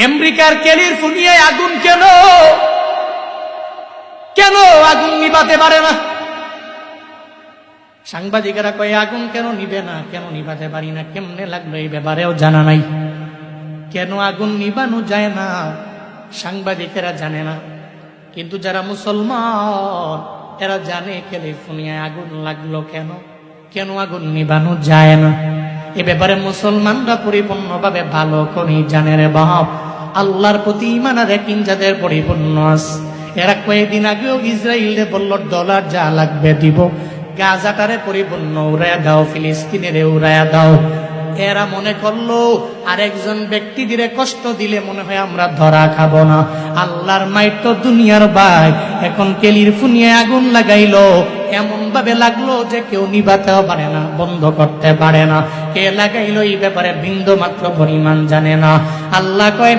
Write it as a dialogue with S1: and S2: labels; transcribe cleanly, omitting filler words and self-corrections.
S1: আমেরিকার ক্যালিফোর্নিয়ায় আগুন কেন কেন আগুন নিভাতে পারে না? সাংবাদিকেরা কয় আগুন কেন নিবে না, কেন নিভাতে পারি না, কেমনে লাগলো এই ব্যাপারেও জানা নাই। কেন আগুন নিভানো যায় না সাংবাদিকেরা জানে না, কিন্তু যারা মুসলমান এরা জানে ক্যালিফোর্নিয়ায় আগুন লাগলো কেন, কেন আগুন নিভানো যায় না। এ ব্যাপারে মুসলমানরা পরিপূর্ণভাবে ভালো করেই জানে রে বাপ। আল্লাহর প্রতি ঈমান আর ইয়াকিন যাদের পরিপূর্ণ আছে, এরা কয়েকদিন আগেও ইসরায়েলে বলল ডলার যা লাগবে দিব, গাজাটারে পরিপূর্ণ উড়াইয়া দাও, ফিলিস্তিনের উড়াইয়া দাও। এরা মনে করলো আরেকজন ব্যক্তি দিলে কষ্ট দিলে মনে হয় আমরা ধরা খাবো না। আল্লাহর মাইট তো দুনিয়ার ভাই, এখন ক্যালিফোর্নিয়ায় আগুন লাগাইলো, এমন ভাবে লাগলো যে কেউ নিভাতেও পারে না, বন্ধ করতে পারে না। কে লাগাইলো এই ব্যাপারে বিন্দু মাত্র পরিমাণ জানে না। আল্লাহ কয়